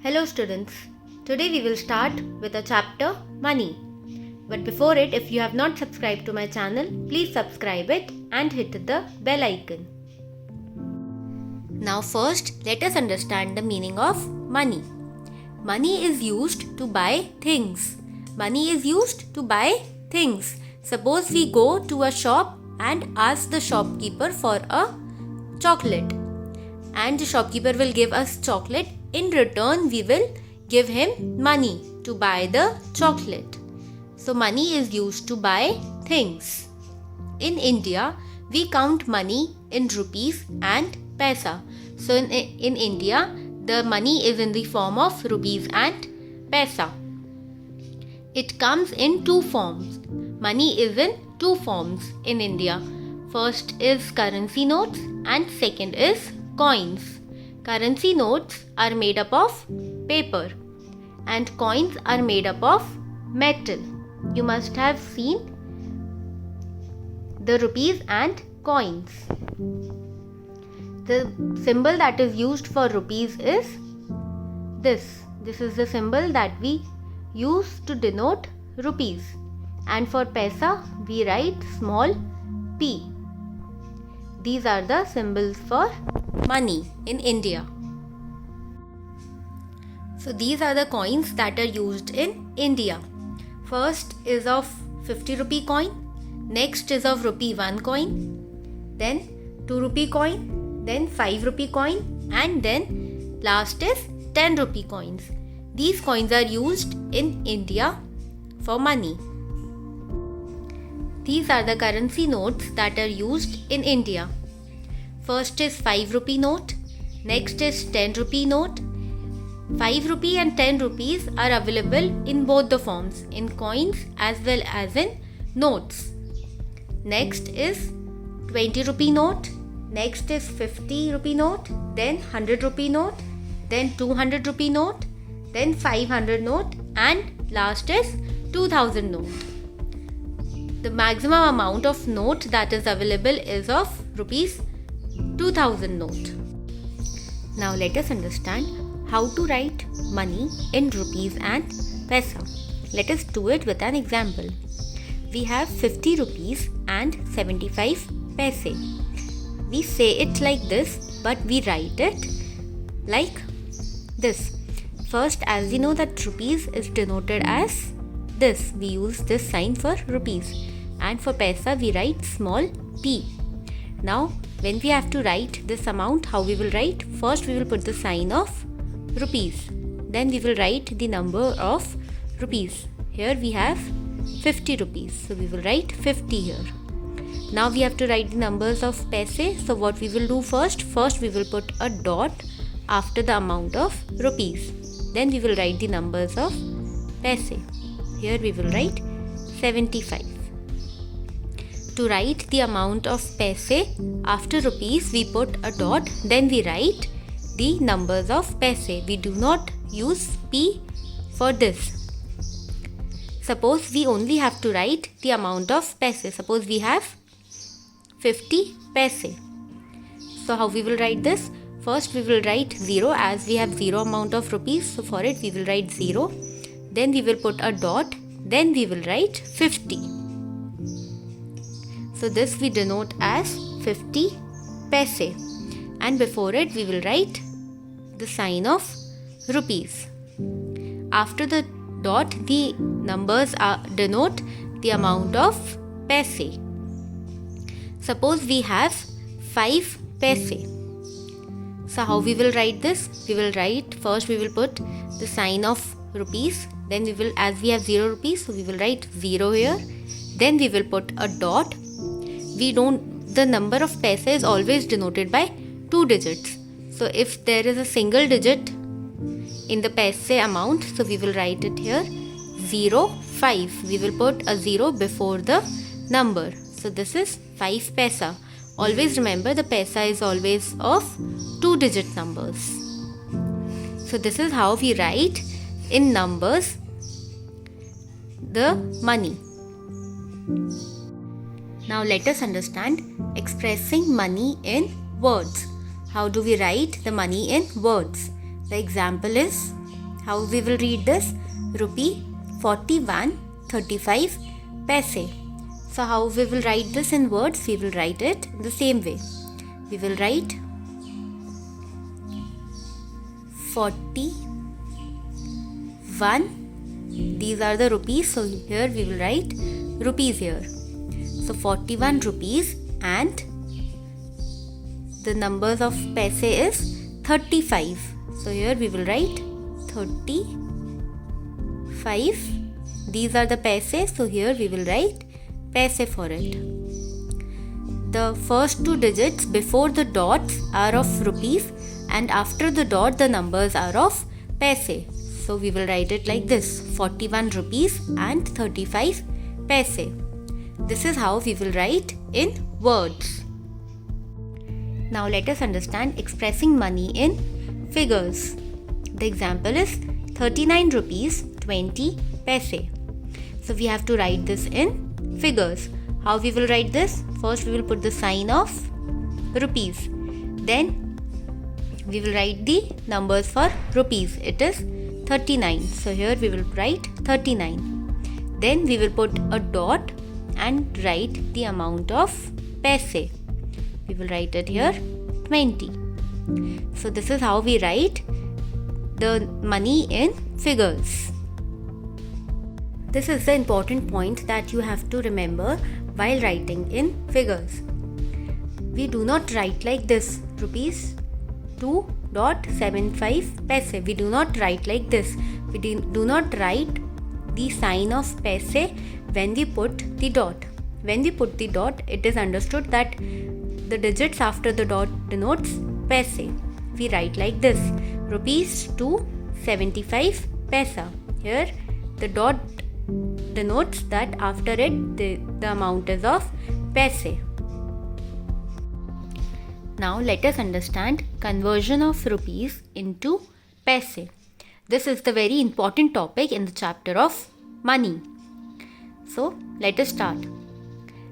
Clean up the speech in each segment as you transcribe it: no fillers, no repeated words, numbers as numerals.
Hello students, today we will start with a chapter Money. But before it, if you have not subscribed to my channel, please subscribe it and hit the bell icon. Now first, let us understand the meaning of money. Money is used to buy things. Money is used to buy things. Suppose we go to a shop and ask the shopkeeper for a chocolate. And the shopkeeper will give us chocolate. In return, we will give him money to buy the chocolate. So money is used to buy things. In India, we count money in rupees and paisa. So in India, the money is in the form of rupees and paisa. It comes in two forms. Money is in two forms in India. First is currency notes and second is coins. Currency notes are made up of paper and coins are made up of metal. You must have seen the rupees and coins. The symbol that is used for rupees is this. This is the symbol that we use to denote rupees. And for paisa, we write small p. These are the symbols for money in India. So these are the coins that are used in India. First is of 50 rupee coin, next is of rupee 1 coin, then 2 rupee coin, then 5 rupee coin, and then last is 10 rupee coins. These coins are used in India for money. These are the currency notes that are used in India. First is 5 rupee note, next is 10 rupee note. 5 rupee and 10 rupees are available in both the forms, in coins as well as in notes. Next is 20 rupee note, next is 50 rupee note, then 100 rupee note, then 200 rupee note, then 500 note, and last is 2000 note. The maximum amount of note that is available is of rupees 2000 note. Now let us understand how to write money in rupees and paisa. Let us do it with an example. We have 50 rupees and 75 paise. We say it like this, but we write it like this. First, as we know that rupees is denoted as this, we use this sign for rupees, and for paisa we write small p. Now when we have to write this amount, how we will write? First we will put the sign of rupees, then we will write the number of rupees. Here we have 50 rupees, so we will write 50 here. Now we have to write the numbers of paise. So what we will do first we will put a dot after the amount of rupees, then we will write the numbers of paise. Here we will write 75. To write the amount of paise after rupees, we put a dot, then we write the numbers of paise. We do not use p for this. Suppose we only have to write the amount of paise. Suppose we have 50 paise. So how we will write this? First we will write 0, as we have 0 amount of rupees. So for it we will write 0. Then we will put a dot. Then we will write 50. So this we denote as 50 paise. And before it we will write the sign of rupees. After the dot, the numbers denote the amount of paise. Suppose we have 5 paise. So how we will write this? We will write, first we will put the sign of rupees, then we will, as we have 0 rupees, so we will write 0 here, then we will put a dot. The number of paise is always denoted by 2 digits. So if there is a single digit in the paise amount, so we will write it here 0, 5. We will put a 0 before the number. So this is 5 paisa. Always remember, the paisa is always of 2 digit numbers. So this is how we write in numbers the money. Now let us understand expressing money in words. How do we write the money in words? The example is How we will read this? Rupee 41.35 paise. So how we will write this in words? We will write it the same way. We will write 41. These are the rupees. So here we will write rupees here. So 41 rupees, and the numbers of paise is 35. So here we will write 35. These are the paise. So here we will write paise for it. The first two digits before the dots are of rupees, and after the dot the numbers are of paise. So we will write it like this: 41 rupees and 35 paise. This is how we will write in words. Now let us understand expressing money in figures. The example is 39 rupees 20 paise. So we have to write this in figures. How we will write this? First we will put the sign of rupees. Then we will write the numbers for rupees. It is 39. So here we will write 39. Then we will put a dot and write the amount of paise. We will write it here 20. So this is how we write the money in figures. This is the important point that you have to remember while writing in figures. We do not write like this: rupees 2.75 paise. We do not write like this. We do not write the sign of paise when we put the dot. When we put the dot, it is understood that the digits after the dot denotes paise. We write like this: rupees 2.75 paise. Here the dot denotes that after it the amount is of paise. Now let us understand conversion of rupees into paise. This is the very important topic in the chapter of money. So let us start.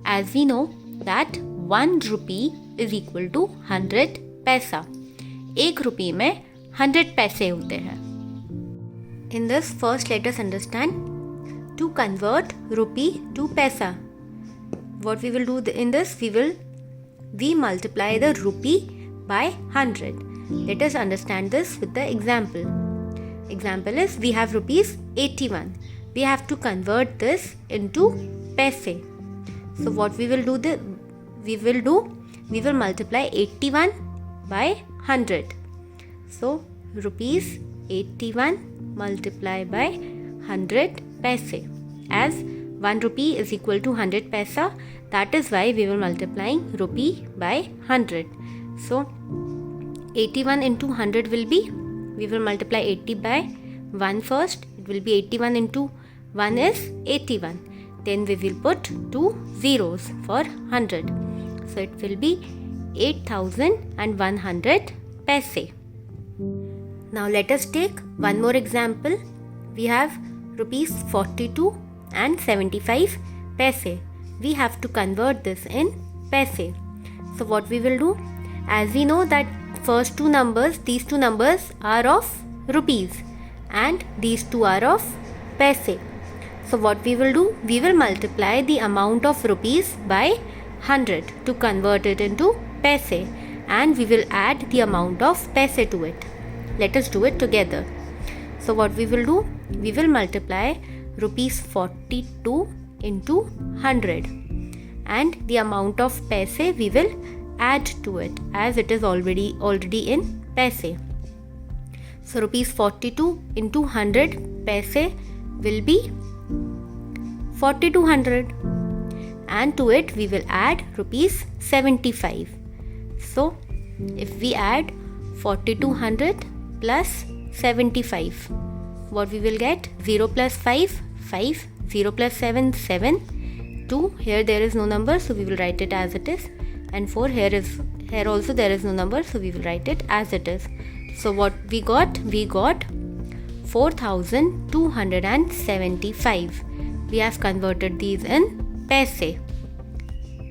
As we know that 1 rupee is equal to 100 पैसा. 1 रुपये में 100 पैसे होते हैं. In this, first let us understand to convert rupee to paisa. What we will do in this? We multiply the rupee by 100. Let us understand this with the example. Example is, we have rupees 81. We have to convert this into paise. So what we will do? We will multiply 81 by 100. So rupees 81 multiply by 100 paise. As 1 rupee is equal to 100 paisa, that is why we will multiplying rupee by 100. So 81 into 100 will be, we will multiply 80 by 1 first. It will be 81 into 1 is 81. Then we will put 2 zeros for 100. So it will be 8100 paise. Now let us take one more example. We have rupees 42 and 75 paise. We have to convert this in paise. So what we will do? As we know that first two numbers, these two numbers are of rupees and these two are of paise. So what we will do? We will multiply the amount of rupees by 100 to convert it into paise, and we will add the amount of paise to it. Let us do it together. So what we will do? We will multiply rupees 42 into 100, and the amount of paise we will add to it as it is already in paise. So rupees 42 into 100 paise will be 4200, and to it we will add rupees 75. So if we add 4200 plus 75, what we will get? 0 plus 5, 5, 0 plus 7, 7, 2, here there is no number, so we will write it as it is, and 4, here also there is no number, so we will write it as it is. So what we got? We got 4275. We have converted these in paise.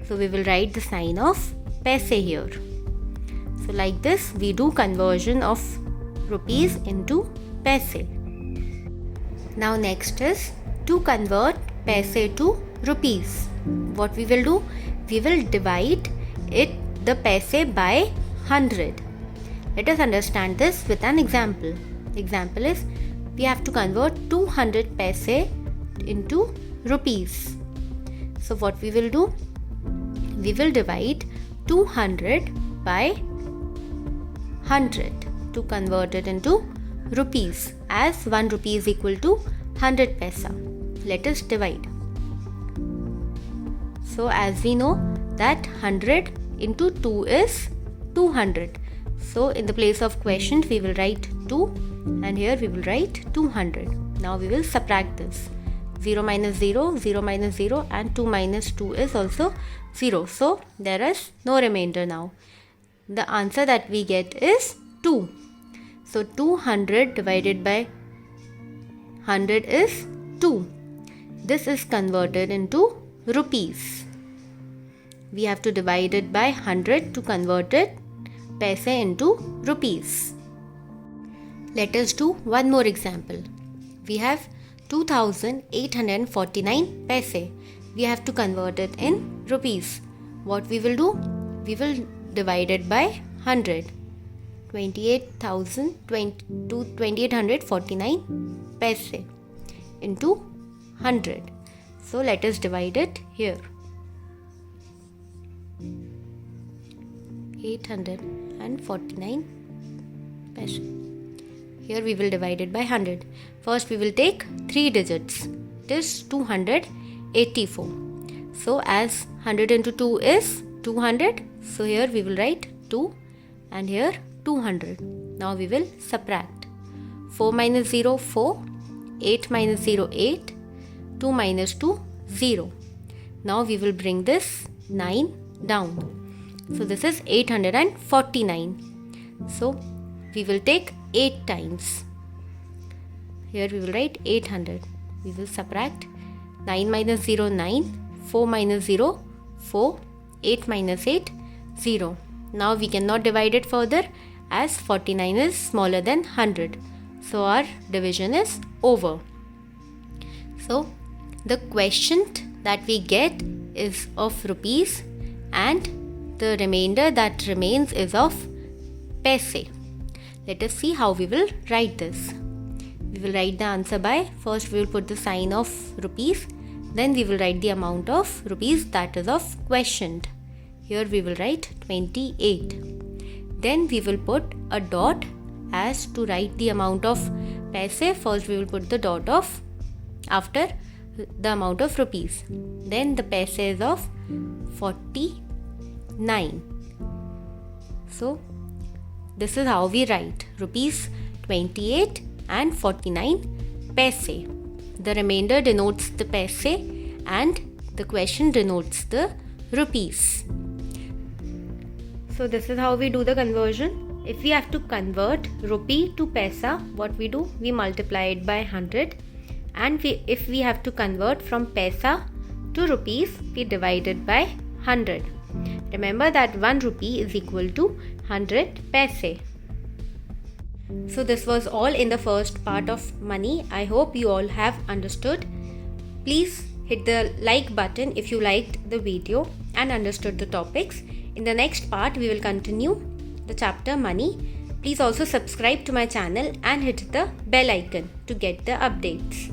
So we will write the sign of paise here. So like this we do conversion of rupees into paise. Now next is to convert paise to rupees. What we will do? We will divide the paise by 100. Let us understand this with an example. Example is we have to convert 200 paise into rupees. So what we will do? We will divide 200 by 100 to convert it into rupees, as 1 rupee is equal to 100 paisa. Let us divide. So as we know that 100 into 2 is 200. So in the place of quotient we will write 2 and here we will write 200. Now we will subtract this. 0 minus 0, 0 minus 0 and 2 minus 2 is also 0. So there is no remainder now. The answer that we get is 2. So 200 divided by 100 is 2. This is converted into rupees. We have to divide it by 100 to convert it paise into rupees. Let us do one more example. We have 2849 paise. We have to convert it in rupees. What we will do? We will divide it by 100. 2849 paise into 100. So let us divide it here. 849 paise. Here we will divide it by 100. First we will take 3 digits. It is 284. So as 100 into 2 is 200. So here we will write 2 and here 200. Now we will subtract. 4 minus 0, 4. 8 minus 0, 8. 2 minus 2, 0. Now we will bring this 9 down. So this is 849. So we will take 8 times. Here we will write 800. We will subtract. 9 minus 0, 9. 4 minus 0, 4. 8 minus 8, 0. Now we cannot divide it further as 49 is smaller than 100. So our division is over. So the quotient that we get is of rupees and the remainder that remains is of paise. Let us see how we will write this. We will write the answer by, first we will put the sign of rupees, then we will write the amount of rupees that is of quotient. Here we will write 28. Then we will put a dot as to write the amount of paise. First we will put the dot of after the amount of rupees. Then the paise is of 49. So this is how we write rupees 28 and 49 paise. The remainder denotes the paise and the question denotes the rupees. So this is how we do the conversion. If we have to convert rupee to paisa, what we do? We multiply it by 100. And if we have to convert from paisa to rupees, we divide it by 100. Remember that 1 rupee is equal to 100 paise. So this was all in the first part of money. I hope you all have understood. Please hit the like button if you liked the video and understood the topics. In the next part, we will continue the chapter money. Please also subscribe to my channel and hit the bell icon to get the updates.